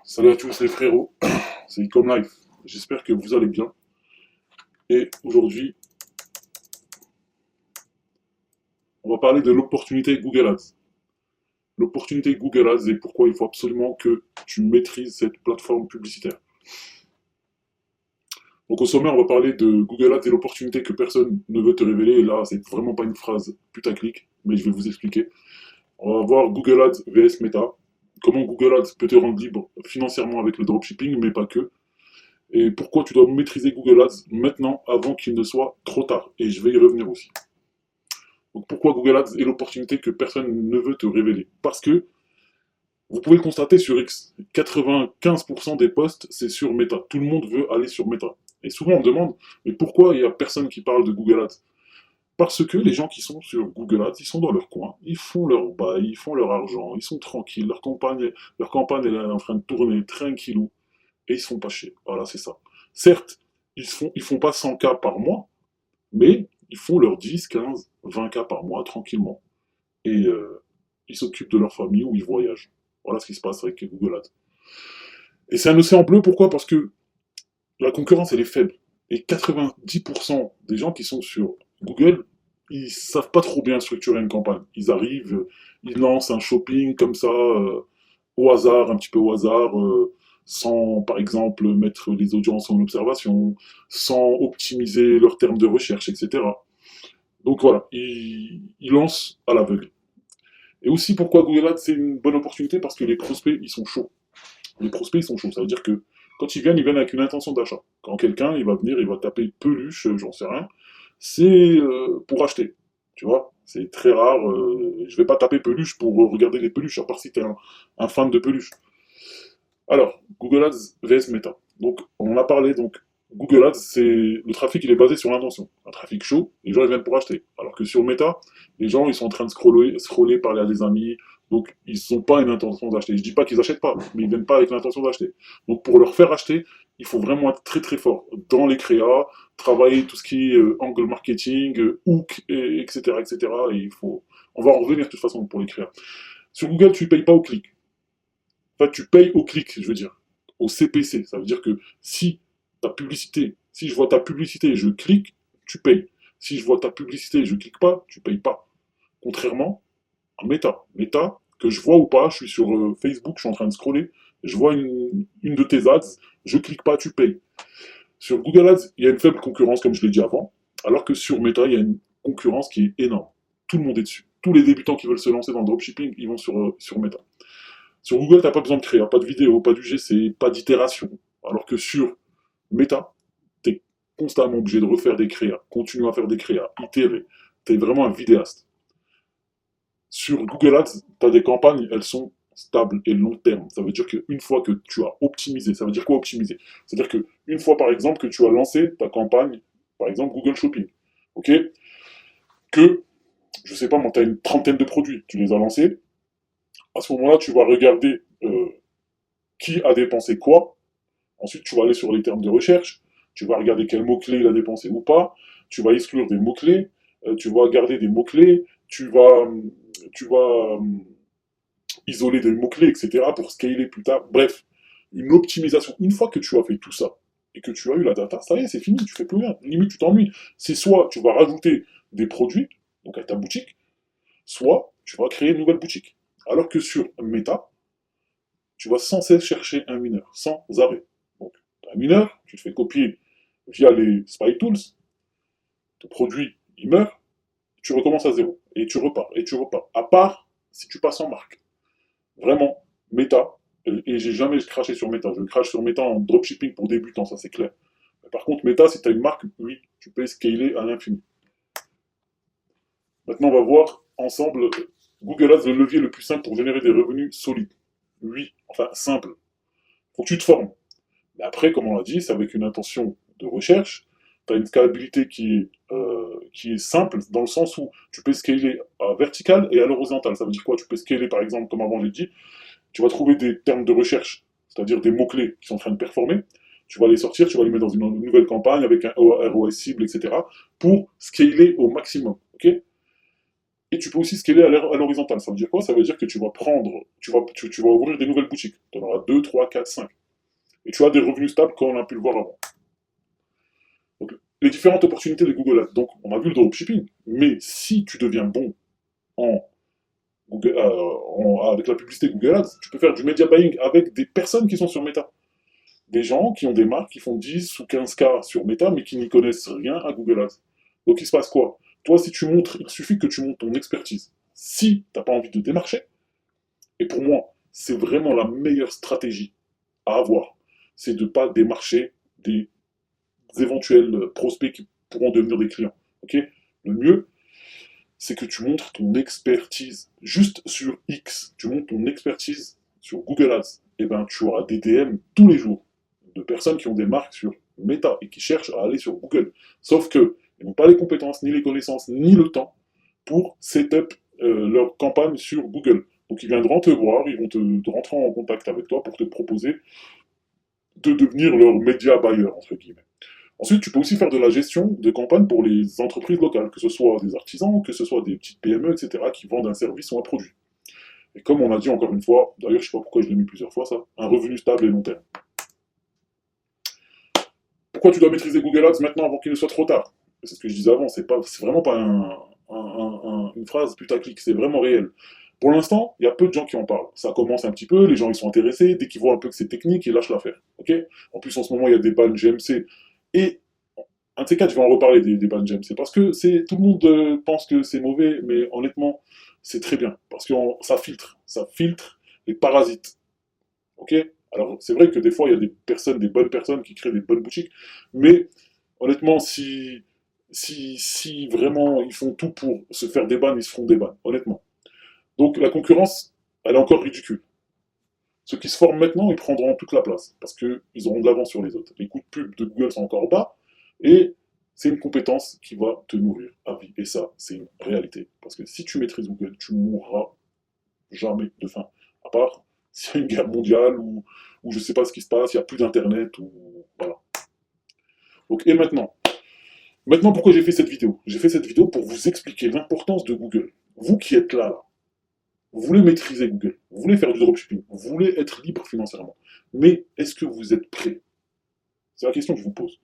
Salut à tous les frérots, c'est Ecom Life. J'espère que vous allez bien. Et aujourd'hui, on va parler de l'opportunité Google Ads. L'opportunité Google Ads et pourquoi il faut absolument que tu maîtrises cette plateforme publicitaire. Donc au sommet, on va parler de Google Ads et l'opportunité que personne ne veut te révéler. Et là, c'est vraiment pas une phrase putaclic, mais je vais vous expliquer. On va voir Google Ads vs Meta. Comment Google Ads peut te rendre libre financièrement avec le dropshipping, mais pas que. Et pourquoi tu dois maîtriser Google Ads maintenant avant qu'il ne soit trop tard. Et je vais y revenir aussi. Donc pourquoi Google Ads est l'opportunité que personne ne veut te révéler? Parce que vous pouvez le constater sur X, 95% des posts, c'est sur Meta. Tout le monde veut aller sur Meta. Et souvent on me demande, mais pourquoi il n'y a personne qui parle de Google Ads? Parce que les gens qui sont sur Google Ads, ils sont dans leur coin, ils font leur bail, ils font leur argent, ils sont tranquilles, leur campagne elle est en train de tourner tranquillou, et ils se font pas chier. Voilà, c'est ça. Certes, ils font pas 100K par mois, mais ils font leurs 10, 15, 20K par mois tranquillement. Et ils s'occupent de leur famille ou ils voyagent. Voilà ce qui se passe avec Google Ads. Et c'est un océan bleu, pourquoi? Parce que la concurrence, elle est faible. Et 90% des gens qui sont sur Google, ils savent pas trop bien structurer une campagne. Ils arrivent, ils lancent un shopping comme ça, au hasard, un petit peu au hasard, sans, par exemple, mettre les audiences en observation, sans optimiser leurs termes de recherche, etc. Donc voilà, ils lancent à l'aveugle. Et aussi, pourquoi Google Ads, c'est une bonne opportunité? Parce que les prospects, ils sont chauds. Les prospects, ils sont chauds. Ça veut dire que quand ils viennent avec une intention d'achat. Quand quelqu'un, il va venir, il va taper peluche, j'en sais rien, c'est pour acheter. Tu vois, c'est très rare. Je vais pas taper peluche pour regarder les peluches, à part si t'es un fan de peluche. Alors, Google Ads vs Meta. Donc, on en a parlé. Donc, Google Ads, c'est le trafic, il est basé sur l'intention. Un trafic chaud, les gens ils viennent pour acheter. Alors que sur Meta, les gens ils sont en train de scroller, parler à des amis. Donc, ils n'ont pas une intention d'acheter. Je dis pas qu'ils achètent pas, mais ils viennent pas avec l'intention d'acheter. Donc, pour leur faire acheter, il faut vraiment être très très fort dans les créas, travailler tout ce qui est angle marketing, hook, etc., etc. Et il faut, on va en revenir de toute façon pour les créas. Sur Google, tu payes pas au clic. Enfin, tu payes au clic, je veux dire, au CPC. Ça veut dire que si ta publicité, si je vois ta publicité et je clique, tu payes. Si je vois ta publicité et je clique pas, tu payes pas. Contrairement à Meta. Meta, que je vois ou pas, je suis sur Facebook, je suis en train de scroller, je vois une de tes ads, je clique pas, tu payes. Sur Google Ads, il y a une faible concurrence, comme je l'ai dit avant, alors que sur Meta, il y a une concurrence qui est énorme. Tout le monde est dessus. Tous les débutants qui veulent se lancer dans le dropshipping, ils vont sur Meta. Sur Google, tu n'as pas besoin de créer, pas de vidéo, pas d'UGC, pas d'itération. Alors que sur Meta, tu es constamment obligé de refaire des créas, continuer à faire des créas, itérer. Tu es vraiment un vidéaste. Sur Google Ads, tu as des campagnes, elles sont stables et long terme. Ça veut dire qu'une fois que tu as optimisé, ça veut dire quoi optimiser? C'est-à-dire qu'une fois, par exemple, que tu as lancé ta campagne, par exemple Google Shopping, ok, que, je sais pas, moi, tu as une trentaine de produits, tu les as lancés, à ce moment-là, tu vas regarder qui a dépensé quoi. Ensuite, tu vas aller sur les termes de recherche, tu vas regarder quel mot-clé il a dépensé ou pas, tu vas exclure des mots-clés, tu vas garder des mots-clés, tu vas isoler des mots-clés, etc. pour scaler plus tard. Bref, une optimisation. Une fois que tu as fait tout ça et que tu as eu la data, ça y est, c'est fini, tu fais plus rien. Limite, tu t'ennuies. C'est soit tu vas rajouter des produits, donc à ta boutique, soit tu vas créer une nouvelle boutique. Alors que sur Meta, tu vas sans cesse chercher un mineur, sans arrêt. Donc, un mineur, tu te fais copier via les spy tools, ton produit, il meurt, tu recommences à zéro, et tu repars, et tu repars. À part si tu passes en marque. Vraiment, Meta, et j'ai jamais craché sur Meta, je crache sur Meta en dropshipping pour débutants, ça c'est clair. Mais par contre, Meta, si tu as une marque, oui, tu peux scaler à l'infini. Maintenant, on va voir ensemble Google Ads, le levier le plus simple pour générer des revenus solides. Oui, enfin simple. Faut que tu te formes. Mais après, comme on l'a dit, c'est avec une intention de recherche. Tu as une scalabilité qui est simple, dans le sens où tu peux scaler à vertical et à l'horizontale. Ça veut dire quoi? Tu peux scaler, par exemple, comme avant j'ai dit, tu vas trouver des termes de recherche, c'est-à-dire des mots-clés qui sont en train de performer. Tu vas les sortir, tu vas les mettre dans une nouvelle campagne avec un ROI cible, etc. pour scaler au maximum. Ok? Et tu peux aussi scaler à l'horizontale. Ça veut dire quoi? Ça veut dire que tu vas tu vas ouvrir des nouvelles boutiques. Tu en auras 2, 3, 4, 5. Et tu as des revenus stables comme on a pu le voir avant. Donc, les différentes opportunités de Google Ads. Donc, on a vu le dropshipping. Mais si tu deviens bon en avec la publicité Google Ads, tu peux faire du media buying avec des personnes qui sont sur Meta. Des gens qui ont des marques qui font 10 ou 15K sur Meta, mais qui n'y connaissent rien à Google Ads. Donc il se passe quoi? Toi, si tu montres, il suffit que tu montres ton expertise. Si tu n'as pas envie de démarcher, et pour moi, c'est vraiment la meilleure stratégie à avoir, c'est de ne pas démarcher des éventuels prospects qui pourront devenir des clients. Ok? Le mieux, c'est que tu montres ton expertise. Juste sur X, tu montres ton expertise sur Google Ads. Et ben, tu auras des DM tous les jours de personnes qui ont des marques sur Meta et qui cherchent à aller sur Google. Sauf que ils n'ont pas les compétences, ni les connaissances, ni le temps pour setup leur campagne sur Google. Donc ils viendront te voir, ils vont te rentrer en contact avec toi pour te proposer de devenir leur média buyer, entre guillemets. Ensuite, tu peux aussi faire de la gestion de campagne pour les entreprises locales, que ce soit des artisans, que ce soit des petites PME, etc., qui vendent un service ou un produit. Et comme on a dit encore une fois, d'ailleurs, je ne sais pas pourquoi je l'ai mis plusieurs fois ça, un revenu stable et long terme. Pourquoi tu dois maîtriser Google Ads maintenant avant qu'il ne soit trop tard? C'est ce que je disais avant, c'est vraiment pas une phrase putaclic, c'est vraiment réel. Pour l'instant, il y a peu de gens qui en parlent. Ça commence un petit peu, les gens ils sont intéressés, dès qu'ils voient un peu que c'est technique, ils lâchent l'affaire. Ok? En plus, en ce moment, il y a des bans GMC. Et un de ces quatre, je vais en reparler des bans GMC. Parce que tout le monde pense que c'est mauvais, mais honnêtement, c'est très bien. Parce que ça filtre les parasites. Ok? Alors, c'est vrai que des fois, il y a des bonnes personnes qui créent des bonnes boutiques, mais honnêtement, si vraiment ils font tout pour se faire des bans, ils se feront des bans, honnêtement. Donc, la concurrence, elle est encore ridicule. Ceux qui se forment maintenant, ils prendront toute la place, parce qu'ils auront de l'avance sur les autres. Les coûts de pub de Google sont encore bas, et c'est une compétence qui va te nourrir à vie. Et ça, c'est une réalité. Parce que si tu maîtrises Google, tu mourras jamais de faim. À part s'il y a une guerre mondiale ou je ne sais pas ce qui se passe, il n'y a plus d'internet ou voilà. Donc et maintenant pourquoi j'ai fait cette vidéo? J'ai fait cette vidéo pour vous expliquer l'importance de Google. Vous qui êtes là, vous voulez maîtriser Google, vous voulez faire du dropshipping, vous voulez être libre financièrement. Mais est-ce que vous êtes prêt? C'est la question que je vous pose.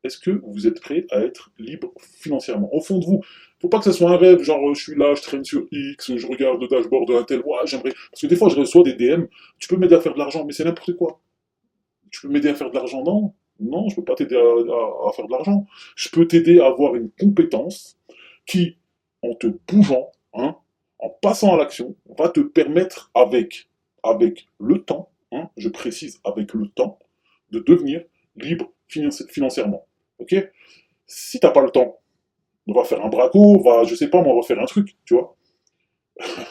Est-ce que vous êtes prêt à être libre financièrement? Au fond de vous, faut pas que ce soit un rêve, genre je suis là, je traîne sur X, je regarde le dashboard d'un tel, ouais, j'aimerais. Parce que des fois, je reçois des DM, tu peux m'aider à faire de l'argent, mais c'est n'importe quoi. Tu peux m'aider à faire de l'argent? Non, non, je peux pas t'aider à faire de l'argent. Je peux t'aider à avoir une compétence qui, en te bougeant, hein, en passant à l'action, va te permettre avec le temps, hein, je précise avec le temps, de devenir libre financièrement. Ok? Si t'as pas le temps, on va faire un braco, je sais pas, moi, on va faire un truc, tu vois.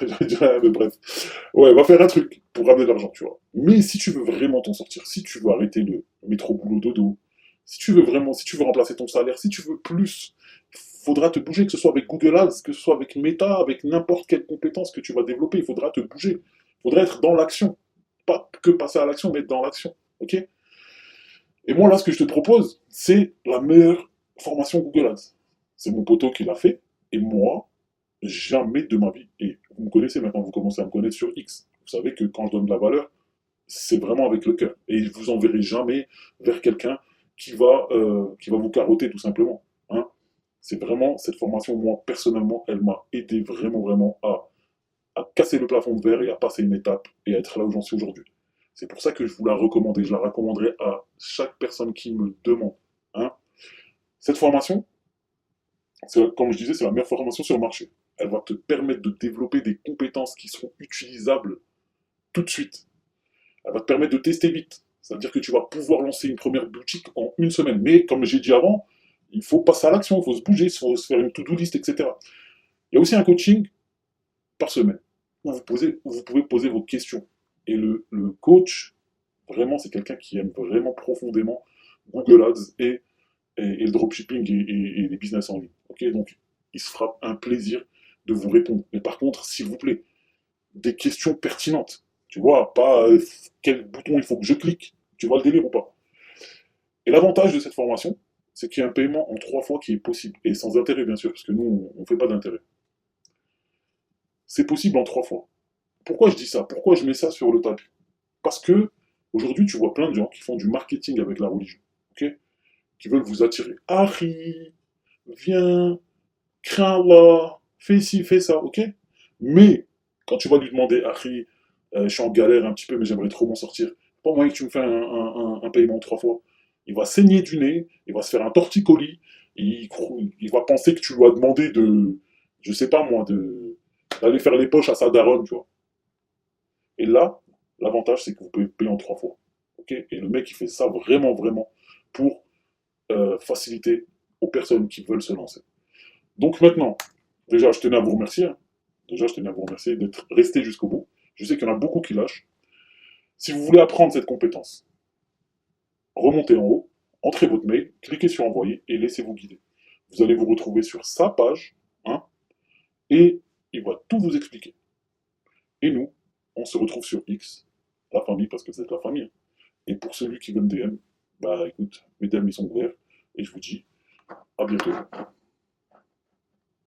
Je dirais, mais bref. Ouais, va faire un truc pour ramener de l'argent, tu vois. Mais si tu veux vraiment t'en sortir, si tu veux arrêter le métro boulot dodo, si tu veux remplacer ton salaire, si tu veux plus, faudra te bouger, que ce soit avec Google Ads, que ce soit avec Meta, avec n'importe quelle compétence que tu vas développer, il faudra te bouger. Il faudra être dans l'action. Pas que passer à l'action, mais être dans l'action. Ok? Et moi, là, ce que je te propose, c'est la meilleure formation Google Ads. C'est mon poteau qui l'a fait, et moi, jamais de ma vie. Et vous me connaissez maintenant, vous commencez à me connaître sur X. Vous savez que quand je donne de la valeur, c'est vraiment avec le cœur. Et je vous enverrai jamais vers quelqu'un qui va vous carotter tout simplement. Hein. C'est vraiment cette formation, moi, personnellement, elle m'a aidé vraiment, vraiment à casser le plafond de verre et à passer une étape et à être là où j'en suis aujourd'hui. C'est pour ça que je vous la recommande et je la recommanderai à chaque personne qui me demande. Hein. Cette formation, comme je disais, c'est la meilleure formation sur le marché. Elle va te permettre de développer des compétences qui seront utilisables tout de suite. Elle va te permettre de tester vite. C'est-à-dire que tu vas pouvoir lancer une première boutique en une semaine. Mais comme j'ai dit avant, il faut passer à l'action, il faut se bouger, il faut se faire une to-do list, etc. Il y a aussi un coaching par semaine où vous pouvez poser vos questions. Et le coach, vraiment, c'est quelqu'un qui aime vraiment profondément Google Ads et le dropshipping et les business en ligne. Okay, donc, il se fera un plaisir de vous répondre. Mais par contre, s'il vous plaît, des questions pertinentes. Tu vois, pas quel bouton il faut que je clique. Tu vois le délire ou pas? Et l'avantage de cette formation, c'est qu'il y a un paiement en 3 fois qui est possible. Et sans intérêt, bien sûr, parce que nous, on ne fait pas d'intérêt. C'est possible en 3 fois. Pourquoi je dis ça? Pourquoi je mets ça sur le tapis? Parce que aujourd'hui, tu vois plein de gens qui font du marketing avec la religion, ok? Qui veulent vous attirer. Harry, viens, crains Allah, fais ci, fais ça, ok? Mais quand tu vas lui demander, Harry, je suis en galère un petit peu, mais j'aimerais trop m'en sortir. Pas moyen que tu me fais un paiement 3 fois. Il va saigner du nez, il va se faire un torticolis, il va penser que tu lui as demandé de, je sais pas moi, d'aller faire les poches à sa daronne, tu vois. Et là, l'avantage, c'est que vous pouvez payer en 3 fois. Ok. Et le mec, il fait ça vraiment, vraiment pour faciliter aux personnes qui veulent se lancer. Donc maintenant, déjà, je tenais à vous remercier, hein. Déjà, je tenais à vous remercier d'être resté jusqu'au bout. Je sais qu'il y en a beaucoup qui lâchent. Si vous voulez apprendre cette compétence, remontez en haut, entrez votre mail, cliquez sur envoyer et laissez-vous guider. Vous allez vous retrouver sur sa page, hein, et il va tout vous expliquer. Et nous, on se retrouve sur X, la famille, parce que c'est la famille. Et pour celui qui veut me DM, bah écoute, mes DM ils sont ouverts, et je vous dis à bientôt.